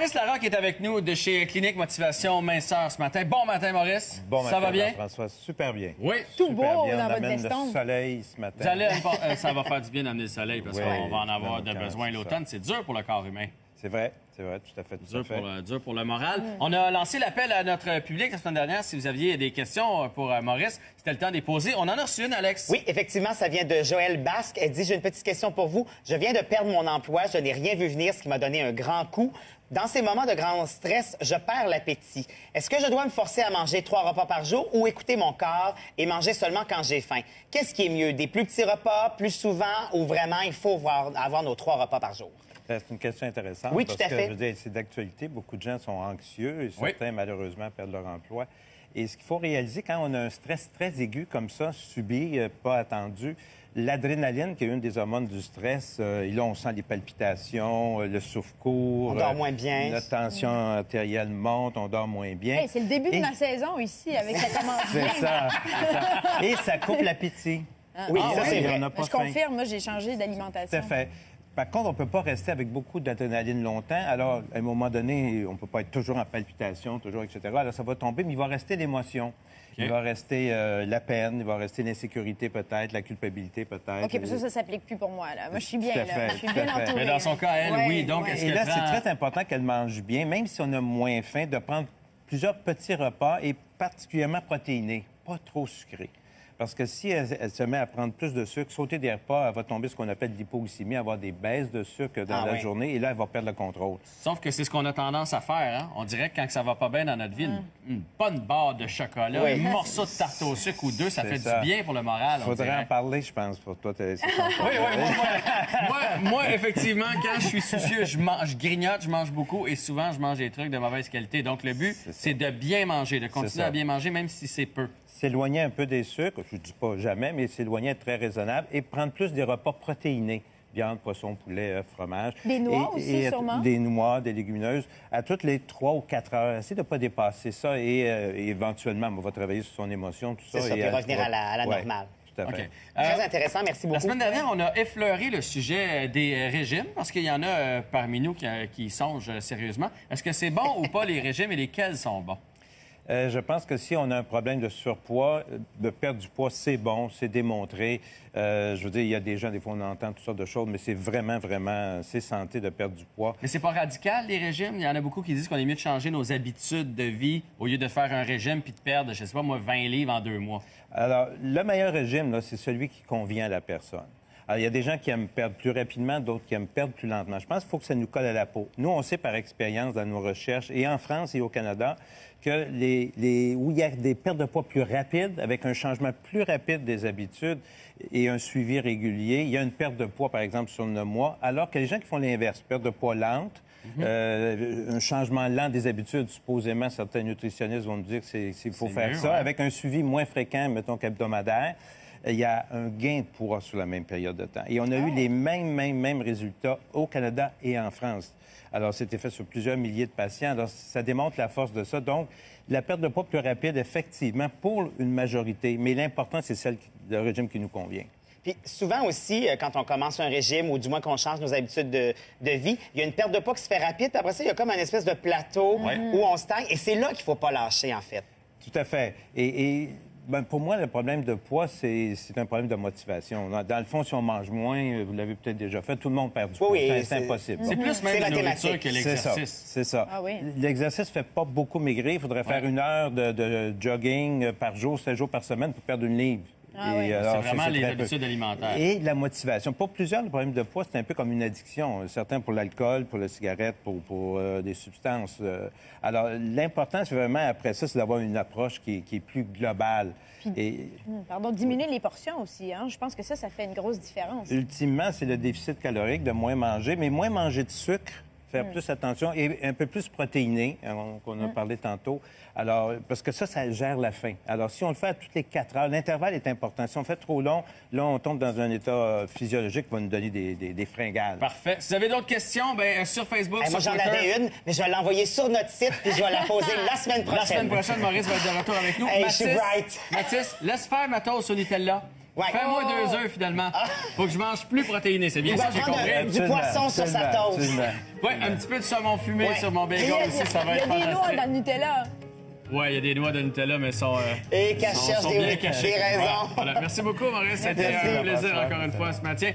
Maurice Larocque est avec nous de chez Clinique Motivation Minceur ce matin. Bon matin, Maurice. Bon matin, ça va bien? François, super bien. Oui. Tout Super beau bien. dans On votre amène veston. le soleil ce matin. Vous allez, ça va faire du bien d'amener le soleil parce Oui, qu'on va en avoir dans de le cœur, besoin c'est l'automne. C'est dur pour le corps humain. C'est vrai, tout à fait. Tout à fait. Dur pour le moral. On a lancé l'appel à notre public la semaine dernière. Si vous aviez des questions pour Maurice, c'était le temps de les poser. On en a reçu une, Alex. Oui, effectivement, ça vient de Joël Basque. Elle dit, j'ai une petite question pour vous. Je viens de perdre mon emploi. Je n'ai rien vu venir, ce qui m'a donné un grand coup. Dans ces moments de grand stress, je perds l'appétit. Est-ce que je dois me forcer à manger 3 repas par jour ou écouter mon corps et manger seulement quand j'ai faim? Qu'est-ce qui est mieux? Des plus petits repas, plus souvent, ou vraiment il faut avoir nos 3 repas par jour? C'est une question intéressante. Oui, tout à parce que, fait. je veux dire, c'est d'actualité. Beaucoup de gens sont anxieux et certains, malheureusement, perdent leur emploi. Et ce qu'il faut réaliser, quand on a un stress très aigu comme ça, subi, pas attendu, l'adrénaline, qui est une des hormones du stress, et là, on sent les palpitations, le souffle court. On dort moins bien. La tension artérielle monte, on dort moins bien. Hey, c'est le début de ma saison ici, avec ça commence bien. C'est ça. Et ça coupe l'appétit. Oui, Ah, ça, c'est oui, vrai. on n'a pas Je faim. confirme, moi, j'ai changé d'alimentation. Tout à fait. Par contre, on ne peut pas rester avec beaucoup d'adrénaline longtemps. Alors, à un moment donné, on ne peut pas être toujours en palpitation, toujours, etc. Alors, ça va tomber, mais il va rester l'émotion. Il va rester la peine, il va rester l'insécurité peut-être, la culpabilité peut-être. OK, puis ça s'applique plus pour moi, là. Moi, je suis bien, Tout à là. fait, Je suis tout bien à fait. entourée. Mais dans son cas, elle, Ouais, oui. Donc, ouais. est-ce Et qu'elle là, prend... c'est très important qu'elle mange bien, même si on a moins faim, de prendre plusieurs petits repas et particulièrement protéinés, pas trop sucrés. Parce que si elle se met à prendre plus de sucre, sauter des repas, elle va tomber ce qu'on appelle l'hypoglycémie, avoir des baisses de sucre dans la journée, et là, elle va perdre le contrôle. Sauf que c'est ce qu'on a tendance à faire. Hein? On dirait que quand ça va pas bien dans notre vie, une bonne barre de chocolat, un morceau de tarte au sucre ou deux, ça fait ça. du bien pour le moral. Il on faudrait dirait. en parler, je pense, pour toi. Oui, moi, effectivement, quand je suis soucieux, je grignote, je mange beaucoup et souvent, je mange des trucs de mauvaise qualité. Donc, le but, c'est de bien manger, de continuer ça. à bien manger, même si c'est peu. S'éloigner un peu des sucres, je ne dis pas jamais, mais s'éloigner être très raisonnable et prendre plus des repas protéinés. Viande, poisson, poulet, œufs, fromage. Des noix aussi, sûrement. Des noix, des légumineuses, à toutes les 3 ou 4 heures. Essayez de ne pas dépasser ça et éventuellement, on va travailler sur son émotion, tout ça. C'est ça, puis revenir à la Ouais, normale. tout à fait. OK. Très intéressant, merci beaucoup. La semaine dernière, on a effleuré le sujet des régimes, parce qu'il y en a parmi nous qui songent sérieusement. Est-ce que c'est bon ou pas les régimes et lesquels sont bons? Je pense que si on a un problème de surpoids, de perdre du poids, c'est bon, c'est démontré. Je veux dire, il y a des gens, des fois, on entend toutes sortes de choses, mais c'est vraiment, c'est santé de perdre du poids. Mais c'est pas radical, les régimes? Il y en a beaucoup qui disent qu'on est mieux de changer nos habitudes de vie au lieu de faire un régime puis de perdre, je sais pas moi, 20 livres en 2 mois. Alors, le meilleur régime, là, c'est celui qui convient à la personne. Alors, il y a des gens qui aiment perdre plus rapidement, d'autres qui aiment perdre plus lentement. Je pense qu'il faut que ça nous colle à la peau. Nous, on sait par expérience dans nos recherches, et en France et au Canada, que où il y a des pertes de poids plus rapides, avec un changement plus rapide des habitudes et un suivi régulier, il y a une perte de poids, par exemple, sur 9 mois, alors que les gens qui font l'inverse, perte de poids lente, un changement lent des habitudes, supposément, certains nutritionnistes vont nous dire qu'il faut faire mieux, ça, ouais. avec un suivi moins fréquent, mettons qu'hebdomadaire. Il y a un gain de poids sur la même période de temps. Et on a eu les mêmes résultats au Canada et en France. Alors, c'était fait sur plusieurs milliers de patients. Alors, ça démontre la force de ça. Donc, la perte de poids plus rapide, effectivement, pour une majorité. Mais l'important, c'est le régime qui nous convient. Puis souvent aussi, quand on commence un régime ou du moins qu'on change nos habitudes de vie, il y a une perte de poids qui se fait rapide. Puis après ça, il y a comme un espèce de plateau où on stagne. Et c'est là qu'il ne faut pas lâcher, en fait. Tout à fait. Ben, pour moi, le problème de poids, c'est un problème de motivation. Dans le fond, si on mange moins, vous l'avez peut-être déjà fait, tout le monde perd du poids. Oui, c'est impossible. C'est plus même la mathématique. nourriture que l'exercice. C'est ça. Ah oui. L'exercice ne fait pas beaucoup maigrir. Il faudrait faire 1 heure de jogging par jour, 7 jours par semaine pour perdre 1 livre. Ah oui. C'est vraiment les très peu. habitudes alimentaires. Et la motivation. Pour plusieurs, le problème de poids, c'est un peu comme une addiction. Certains pour l'alcool, pour la cigarette, pour des substances. Alors, l'important, c'est vraiment, après ça, c'est d'avoir une approche qui est plus globale. Pardon, diminuer les portions aussi, hein? Je pense que ça fait une grosse différence. Ultimement, c'est le déficit calorique de moins manger, mais moins manger de sucre, faire plus attention et un peu plus protéiné, qu'on a parlé tantôt. Alors, parce que ça gère la faim. Alors, si on le fait à toutes les 4 heures, l'intervalle est important. Si on fait trop long, là, on tombe dans un état physiologique qui va nous donner des fringales. Parfait. Si vous avez d'autres questions, bien, sur Facebook, Moi, sur j'en Twitter... avais une, mais je vais l'envoyer sur notre site puis je vais la poser la semaine prochaine. La semaine prochaine, Maurice va être de retour avec nous. Hey, je suis bright. Mathis, laisse faire ma toast au Nutella. Ouais. Fais-moi 2 œufs, finalement. Faut que je mange plus protéiné. C'est bien Il ça, va j'ai prendre compris. du poisson sur sa Absolument, toast. absolument. Ouais, un petit peu de saumon fumé Ouais. sur mon Il y bagel a, aussi, ça va il y être a des noix fantastique. dans le Nutella. Ouais, il y a des noix de Nutella, mais sont, Et qu'elle cherche sont des- bien cachées. des raisons. Voilà. Merci beaucoup, Maurice. C'était Merci. un plaisir, encore une fois, ce matin.